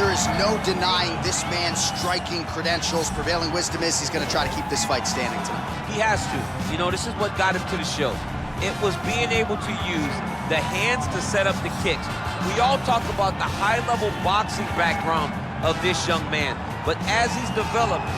there is no denying this man's striking credentials. Prevailing wisdom is he's going to try to keep this fight standing tonight. He has to. You know, this is what got him to the show. It was being able to use the hands to set up the kicks. We all talk about the high-level boxing background of this young man. But as he's developed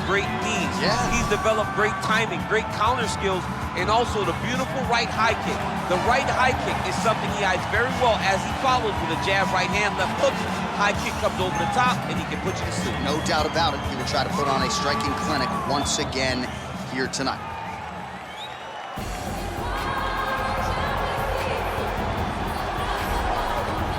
great knees. Yeah. He's developed great timing, great counter skills, and also the beautiful right high kick. The right high kick is something he hides very well as he follows with a jab, right hand, left hook. High kick comes over the top, and he can put you to sleep. No doubt about it. He will try to put on a striking clinic once again here tonight.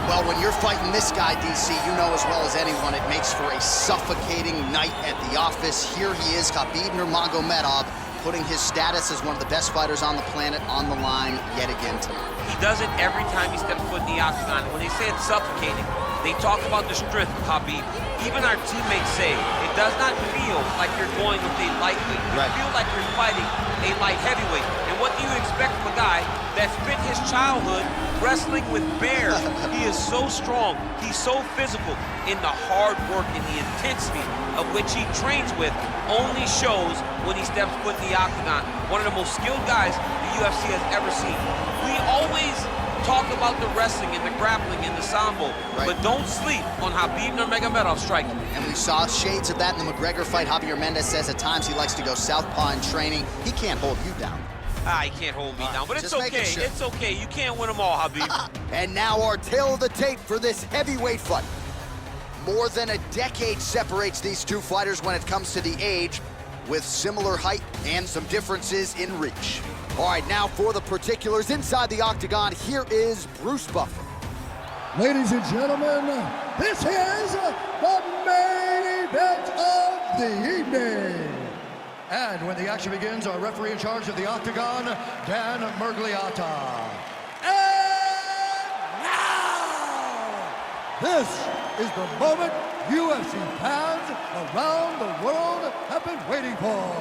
Well, when you're fighting this guy, DC, you know as well as anyone, it makes for a suffocating night at the office. Here he is, Khabib Nurmagomedov, putting his status as one of the best fighters on the planet on the line yet again tonight. He does it every time he steps foot in the octagon. When they say it's suffocating, they talk about the strength of Khabib. Even our teammates say it does not feel like you're going with a lightweight. You feel like you're fighting a light heavyweight. And what do you expect from a guy that spent his childhood wrestling with bears? He is so strong, he's so physical, in the hard work and the intensity of which he trains with only shows when he steps foot in the octagon. One of the most skilled guys the UFC has ever seen. We always talk about the wrestling and the grappling and the sambo, but don't sleep on Khabib Nurmagomedov striking. And we saw shades of that in the McGregor fight. Javier Mendez says at times he likes to go southpaw in training. He can't hold you down. He can't hold me down, but it's okay. Sure. It's okay. You can't win them all, Khabib. And now our tail of the tape for this heavyweight fight. More than a decade separates these two fighters when it comes to the age, with similar height and some differences in reach. All right, now for the particulars inside the octagon, here is Bruce Buffer. Ladies and gentlemen, this is the main event of the evening. And when the action begins, our referee in charge of the octagon, Dan Murgliata. And now, this is the moment UFC fans around the world have been waiting for.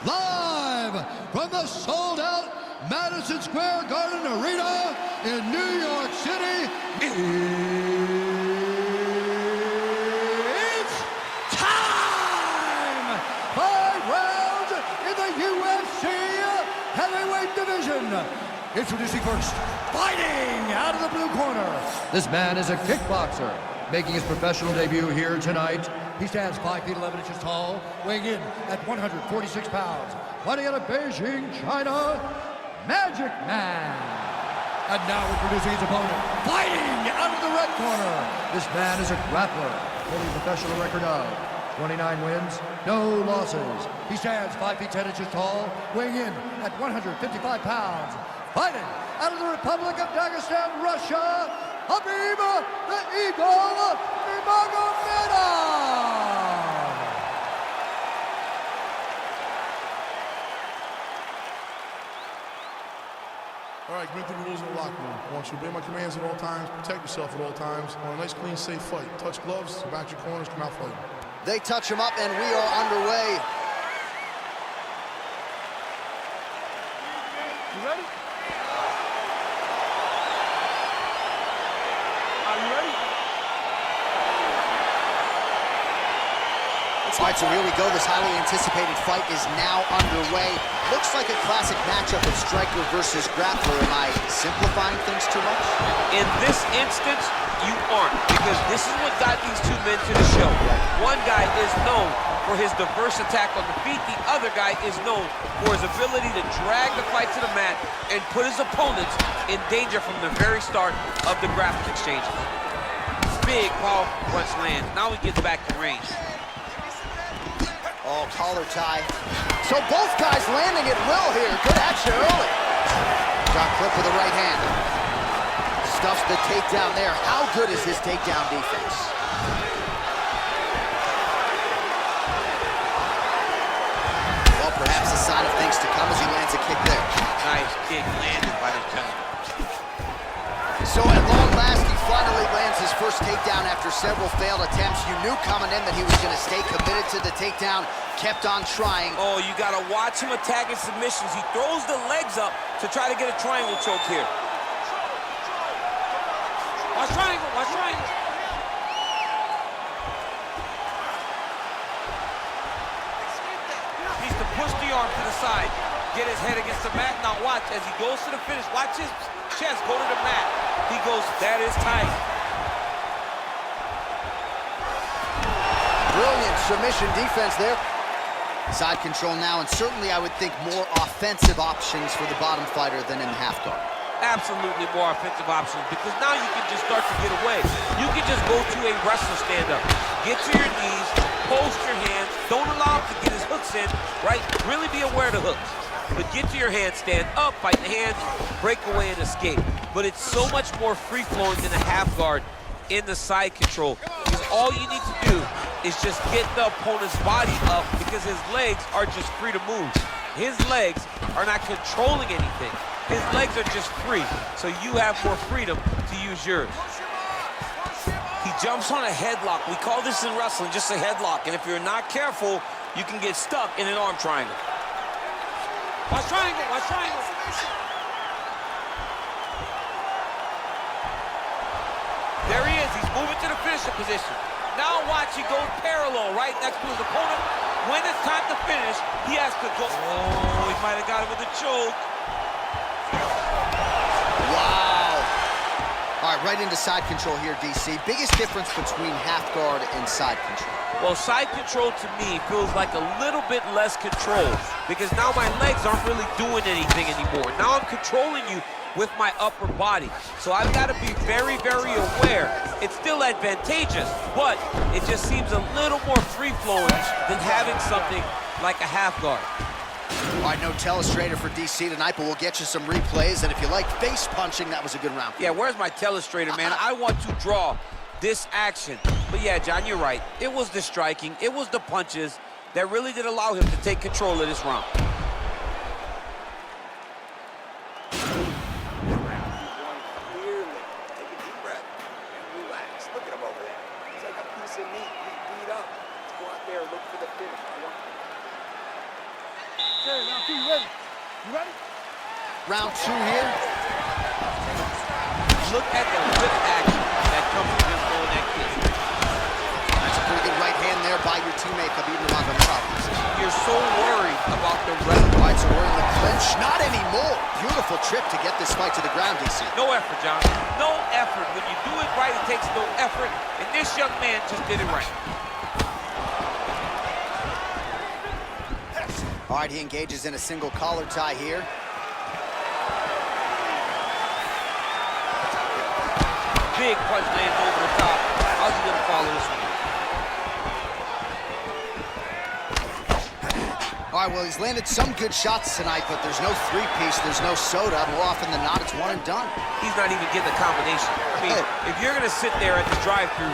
Live from the sold-out Madison Square Garden Arena in New York City, it's time! 5 rounds in the UFC heavyweight division. Introducing first, fighting out of the blue corner. This man is a kickboxer, making his professional debut here tonight. He stands 5 feet 11 inches tall, weighing in at 146 pounds. Fighting out of Beijing, China, Magic Man. And now introducing his opponent, fighting out of the red corner. This man is a grappler, holding a professional record of 29 wins, no losses. He stands 5 feet 10 inches tall, weighing in at 155 pounds. Fighting out of the Republic of Dagestan, Russia, Khabib the Eagle Nurmagomedov. All right, bring the rules in the locker room. I want you to obey my commands at all times, protect yourself at all times. I want a nice, clean, safe fight. Touch gloves, back your corners, come out fighting. They touch him up, and we are underway. You ready? All right, so here we go. This highly anticipated fight is now underway. Looks like a classic matchup of striker versus grappler. Am I simplifying things too much? In this instance, you aren't, because this is what got these two men to the show. One guy is known for his diverse attack on the feet. The other guy is known for his ability to drag the fight to the mat and put his opponents in danger from the very start of the grappling exchange. Big, powerful punch lands. Now he gets back to range. Oh, collar tie. So both guys landing at will here. Good action early. Drop clip with the right hand. Stuffs the takedown there. How good is his takedown defense? Well, perhaps a sign of things to come as he lands a kick there. Nice kick landed by the challenger. So at long last, he finally lands his first takedown after several failed attempts. You knew coming in that he was going to stay committed to the takedown, kept on trying. Oh, you got to watch him attacking submissions. He throws the legs up to try to get a triangle choke here. Watch triangle, watch triangle. outside. Get his head against the mat. Now watch, as he goes to the finish, watch his chest go to the mat. He goes, that is tight. Brilliant submission defense there. Side control now, and certainly I would think more offensive options for the bottom fighter than in the half guard. Absolutely more offensive options, because now you can just start to get away. You can just go to a wrestler stand-up. Get to your knees, post your hands, don't allow him to get his hooks in, right? Really be aware of the hooks. But get to your hands, stand up, fight the hands, break away and escape. But it's so much more free-flowing than a half guard in the side control, because all you need to do is just get the opponent's body up, because his legs are just free to move. His legs are not controlling anything. His legs are just free, so you have more freedom to use yours. He jumps on a headlock. We call this in wrestling just a headlock, and if you're not careful, you can get stuck in an arm triangle. Watch triangle, watch triangle. There he is, he's moving to the finisher position. Now watch, he goes parallel, right next to his opponent. When it's time to finish, he has to go. Oh, he might have got him with a choke. Wow. All right, right into side control here, DC. Biggest difference between half guard and side control? Well, side control to me feels like a little bit less control, because now my legs aren't really doing anything anymore. Now I'm controlling you with my upper body. So I've got to be very, very aware. It's still advantageous, but it just seems a little more free-flowing than having something like a half guard. All right, no telestrator for DC tonight, but we'll get you some replays. And if you like face punching, that was a good round. Yeah, where's my telestrator, man? I want to draw this action. But yeah, John, you're right. It was the striking, it was the punches that really did allow him to take control of this round. Round two here. Look at the whip action that comes from him throwing that kick. That's a pretty good right hand there by your teammate, Khabib Nurmagomedov. You're so worried about the ref. Right, so we're in the clinch. Not anymore. Beautiful trip to get this fight to the ground, DC. No effort, John. No effort. When you do it right, it takes no effort. And this young man just did it right. All right, he engages in a single collar tie here. Big punch lands over the top. How's he gonna follow this one? All right, well, he's landed some good shots tonight, but there's no three-piece, there's no soda. More often than not, it's one and done. He's not even getting a combination. I mean, if you're gonna sit there at the drive-thru,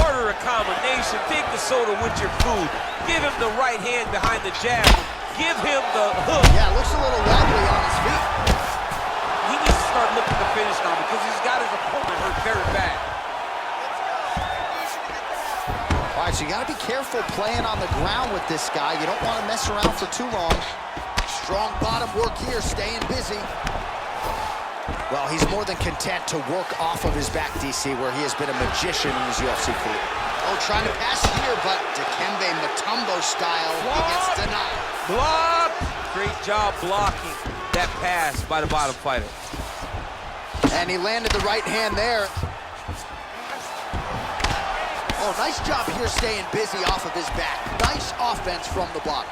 order a combination, take the soda with your food, give him the right hand behind the jab, give him the hook. Yeah, looks a little wobbly on his feet. He needs to start looking to finish now, because he's got his opponent hurt very bad. All right, so you got to be careful playing on the ground with this guy. You don't want to mess around for too long. Strong bottom work here, staying busy. Well, he's more than content to work off of his back, DC, where he has been a magician in his UFC career. Oh, trying to pass here, but Dikembe Mutombo style, he gets denied. Block! Great job blocking that pass by the bottom fighter. And he landed the right hand there. Oh, nice job here staying busy off of his back. Nice offense from the bottom.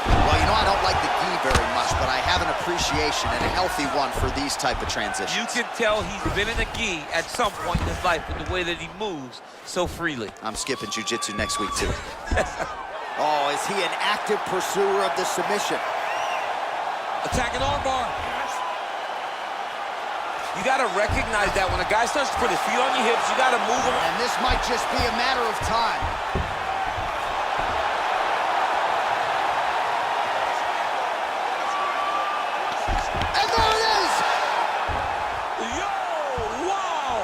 Well, you know, I don't like the gi very much, but I have an appreciation and a healthy one for these type of transitions. You can tell he's been in a gi at some point in his life with the way that he moves so freely. I'm skipping jiu-jitsu next week, too. Oh, is he an active pursuer of the submission? Attacking armbar. You got to recognize that when a guy starts to put his feet on your hips, you got to move him. And this might just be a matter of time. And there it is! Yo, wow!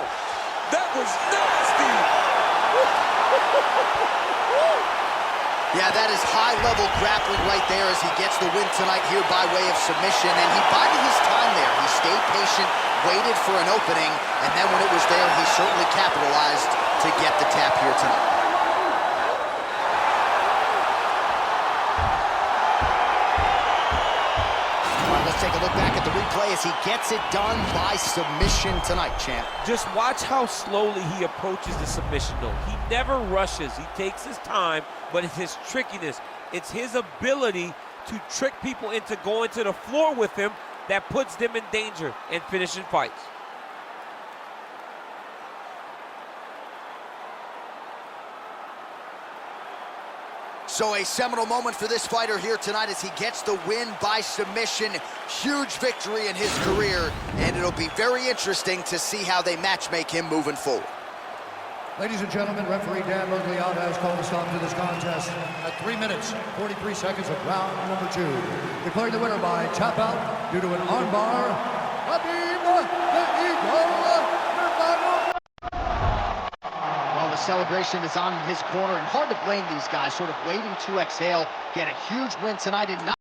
That was nasty! Yeah, that is high-level grappling right there as he gets the win tonight here by way of submission. And he bided his time there. He stayed patient, waited for an opening, and then when it was there, he certainly capitalized to get the tap here tonight. take a look back at the replay as he gets it done by submission tonight, champ. Just watch how slowly he approaches the submission, though. He never rushes. He takes his time, but it's his trickiness. It's his ability to trick people into going to the floor with him that puts them in danger and finishing fights. So a seminal moment for this fighter here tonight as he gets the win by submission. Huge victory in his career, and it'll be very interesting to see how they matchmake him moving forward. Ladies and gentlemen, referee Dan Mergliata has called a stop to this contest at 3 minutes, 43 seconds of round number 2. Declaring the winner by tap out due to an armbar, Khabib Nurmagomedov. Well, the celebration is on his corner, and hard to blame these guys, sort of waiting to exhale. Get a huge win tonight and not